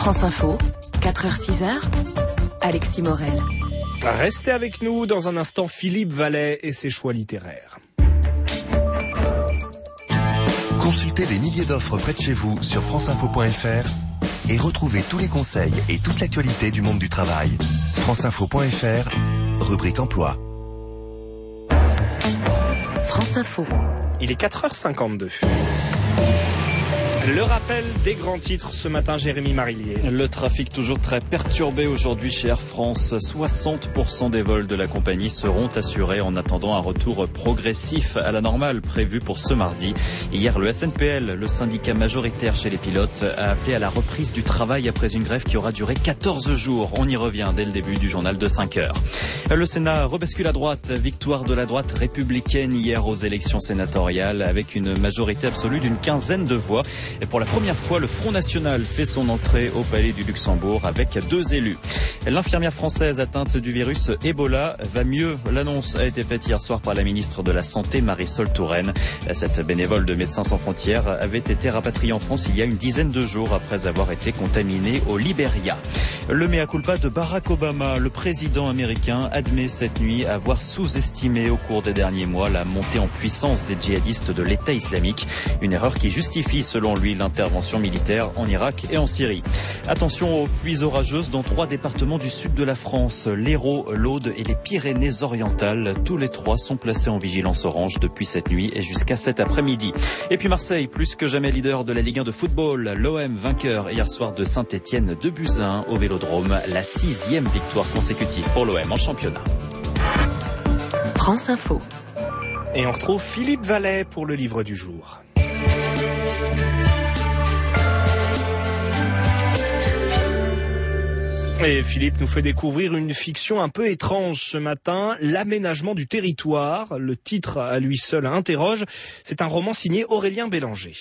France Info, 4h-6h, Alexis Morel. Restez avec nous dans un instant, Philippe Vallet et ses choix littéraires. Consultez des milliers d'offres près de chez vous sur franceinfo.fr et retrouvez tous les conseils et toute l'actualité du monde du travail. franceinfo.fr, rubrique emploi. France Info. Il est 4h52. Le rappel des grands titres ce matin, Jérémy Marillier. Le trafic toujours très perturbé aujourd'hui chez Air France. 60% des vols de la compagnie seront assurés en attendant un retour progressif à la normale prévu pour ce mardi. Hier, le SNPL, le syndicat majoritaire chez les pilotes, a appelé à la reprise du travail après une grève qui aura duré 14 jours. On y revient dès le début du journal de 5 heures. Le Sénat rebascule à droite. Victoire de la droite républicaine hier aux élections sénatoriales avec une majorité absolue d'une quinzaine de voix. Et pour la première fois, le Front National fait son entrée au Palais du Luxembourg avec 2 élus. L'infirmière française atteinte du virus Ebola va mieux. L'annonce a été faite hier soir par la ministre de la Santé, Marisol Touraine. Cette bénévole de Médecins sans frontières avait été rapatriée en France il y a une dizaine de jours après avoir été contaminée au Libéria. Le mea culpa de Barack Obama, le président américain, admet cette nuit avoir sous-estimé au cours des derniers mois la montée en puissance des djihadistes de l'État islamique. Une erreur qui justifie, selon lui, l'intervention militaire en Irak et en Syrie. Attention aux pluies orageuses dans 3 départements du sud de la France, l'Hérault, l'Aude et les Pyrénées-Orientales. Tous les 3 sont placés en vigilance orange depuis cette nuit et jusqu'à cet après-midi. Et puis Marseille, plus que jamais leader de la Ligue 1 de football. L'OM vainqueur hier soir de Saint-Étienne 2-1 au Vélodrome. La 6e victoire consécutive pour l'OM en championnat. France Info. Et on retrouve Philippe Vallet pour le livre du jour. Et Philippe nous fait découvrir une fiction un peu étrange ce matin, L'aménagement du territoire. Le titre à lui seul interroge. C'est un roman signé Aurélien Bélanger.